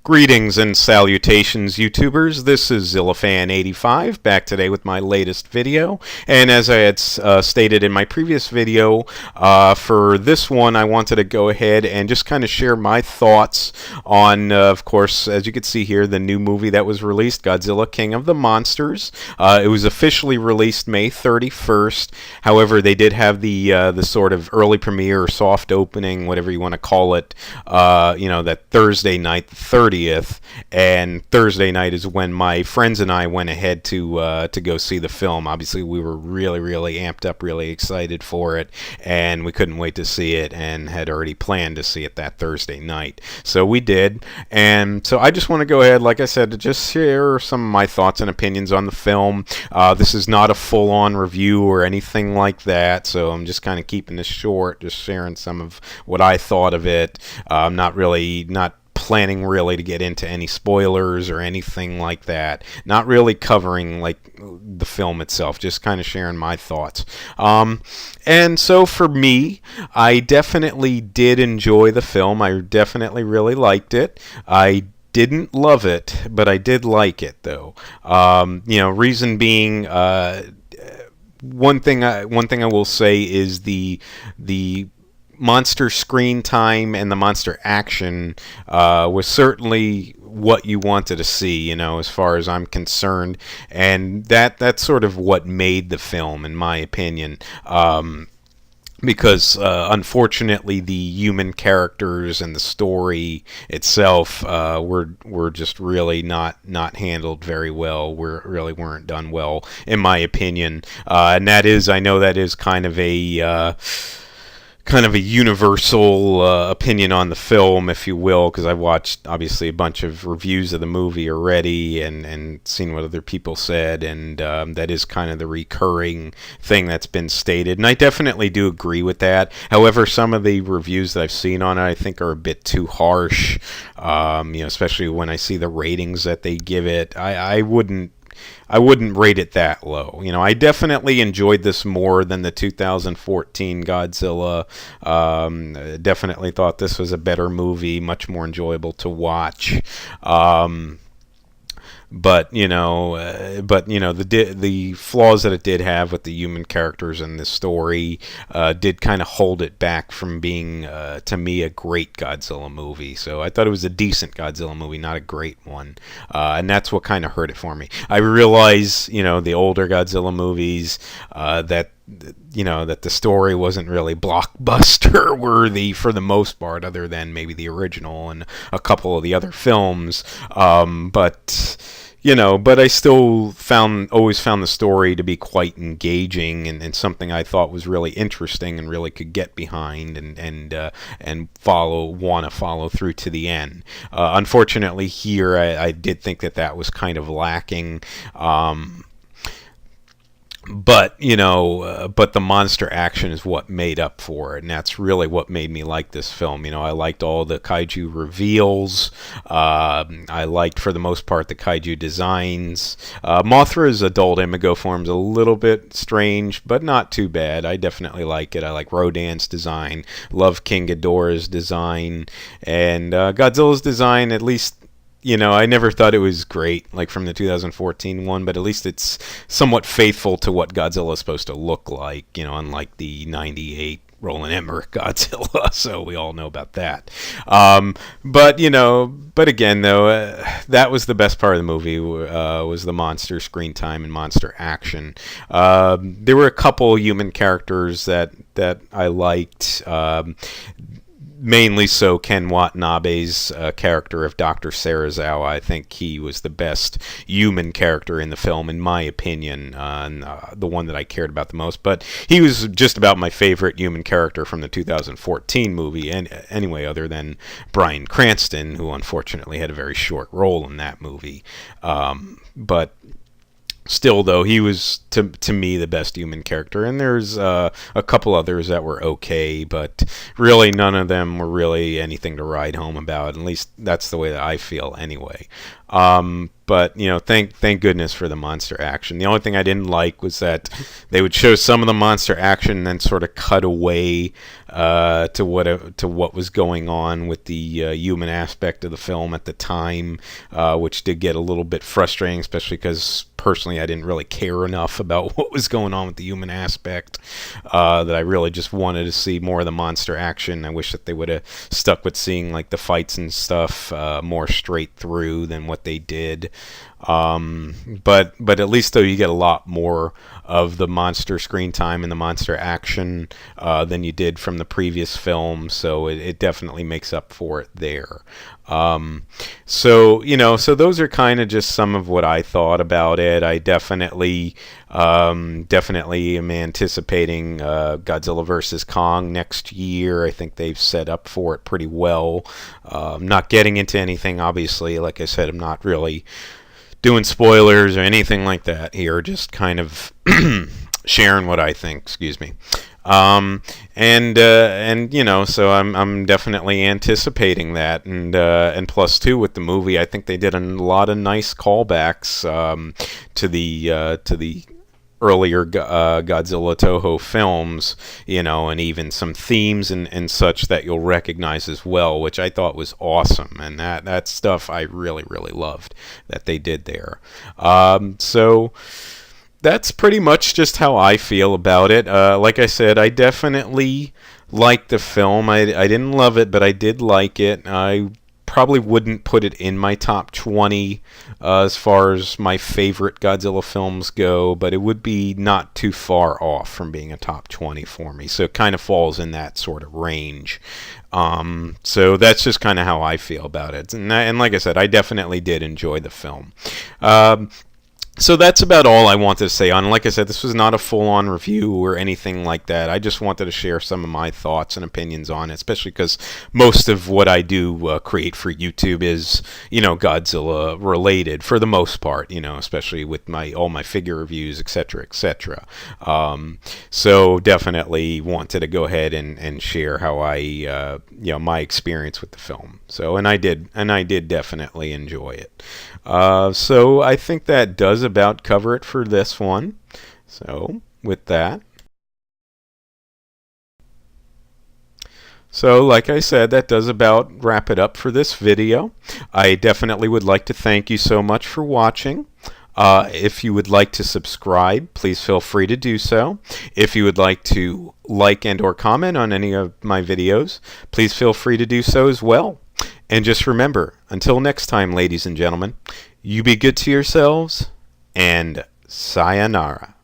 Greetings and salutations, YouTubers. This is Zillafan85, back today with my latest video. And as I had stated in my previous video, for this one I wanted to go ahead and just kind of share my thoughts on, of course, as you can see here, the new movie that was released, Godzilla King of the Monsters. It was officially released May 31st. However, they did have the sort of early premiere or soft opening, whatever you want to call it, that Thursday night, the 30th. And Thursday night is when my friends and I went ahead to go see the film. Obviously, we were really amped up, really excited for it, and we couldn't wait to see it, and had already planned to see it that Thursday night. So we did, and so I just want to go ahead, like I said, to just share some of my thoughts and opinions on the film. This is not a full-on review or anything like that, so I'm just kind of keeping this short, just sharing some of what I thought of it. I'm not planning really to get into any spoilers or anything like that. Not really covering like the film itself, just kind of sharing my thoughts. And so for me, I definitely did enjoy the film. I definitely really liked it. I didn't love it, but I did like it though. Reason being, one thing I will say is the monster screen time and the monster action was certainly what you wanted to see, as far as I'm concerned, and that's sort of what made the film, in my opinion. Because unfortunately, the human characters and the story itself were just really not handled very well. Really weren't done well, in my opinion. And I know that is kind of a universal opinion on the film, if you will, because I've watched, obviously, a bunch of reviews of the movie already and seen what other people said, and that is kind of the recurring thing that's been stated, and I definitely do agree with that. However, some of the reviews that I've seen on it, I think, are a bit too harsh, especially when I see the ratings that they give it. I wouldn't rate it that low. I definitely enjoyed this more than the 2014 Godzilla. Definitely thought this was a better movie, much more enjoyable to watch. But the flaws that it did have with the human characters and the story did kind of hold it back from being, to me, a great Godzilla movie. So I thought it was a decent Godzilla movie, not a great one, and that's what kind of hurt it for me. I realize, the older Godzilla movies, that the story wasn't really blockbuster worthy for the most part, other than maybe the original and a couple of the other films. But I still always found the story to be quite engaging and something I thought was really interesting and really could get behind and want to follow through to the end. Unfortunately, here I did think that was kind of lacking. But the monster action is what made up for it, and that's really what made me like this film. I liked all the kaiju reveals. I liked, for the most part, the kaiju designs. Mothra's adult Imago form's a little bit strange, but not too bad. I definitely like it. I like Rodan's design, love King Ghidorah's design, and Godzilla's design, at least. I never thought it was great, like from the 2014 one, but at least it's somewhat faithful to what Godzilla is supposed to look like, unlike the 98 Roland Emmerich Godzilla, so we all know about that. But again, though, that was the best part of the movie, was the monster screen time and monster action. There were a couple human characters that I liked. Mainly so Ken Watanabe's character of Dr. Serizawa. I think he was the best human character in the film, in my opinion, and the one that I cared about the most. But he was just about my favorite human character from the 2014 movie, and anyway, other than Bryan Cranston, who unfortunately had a very short role in that movie. But Still, though, he was to me the best human character, and there's a couple others that were okay, but really none of them were really anything to write home about. At least that's the way that I feel, anyway. But thank goodness for the monster action. The only thing I didn't like was that they would show some of the monster action and then sort of cut away to what was going on with the human aspect of the film at the time, which did get a little bit frustrating, especially because personally I didn't really care enough about what was going on with the human aspect, that I really just wanted to see more of the monster action. I wish that they would have stuck with seeing like the fights and stuff more straight through than what they did. But at least though you get a lot more of the monster screen time and the monster action than you did from the previous film, so it definitely makes up for it there. So those are kind of just some of what I thought about it. I definitely am anticipating Godzilla vs. Kong next year. I think they've set up for it pretty well. Not getting into anything, obviously. Like I said, I'm not really doing spoilers or anything like that here, just kind of sharing what I think, excuse me. So I'm definitely anticipating that, and plus too with the movie, I think they did a lot of nice callbacks to the earlier Godzilla Toho films, and even some themes and such that you'll recognize as well, which I thought was awesome, and that stuff I really, really loved that they did there. So that's pretty much just how I feel about it. Like I said, I definitely liked the film. I didn't love it, but I did like it. I probably wouldn't put it in my top 20 as far as my favorite Godzilla films go, but it would be not too far off from being a top 20 for me. So it kind of falls in that sort of range. So that's just kind of how I feel about it. And like I said, I definitely did enjoy the film. So that's about all I wanted to say on it. Like I said, this was not a full-on review or anything like that. I just wanted to share some of my thoughts and opinions on it, especially because most of what I do create for YouTube is, Godzilla related for the most part, especially with all my figure reviews, etc., etc. So definitely wanted to go ahead and share how I, my experience with the film. So, and I did definitely enjoy it. So I think that does about cover it for this one. So with that, like I said, that does about wrap it up for this video. I definitely would like to thank you so much for watching. If you would like to subscribe, please feel free to do so. If you would like to like and or comment on any of my videos, please feel free to do so as well. And just remember, until next time, ladies and gentlemen, you be good to yourselves, and sayonara.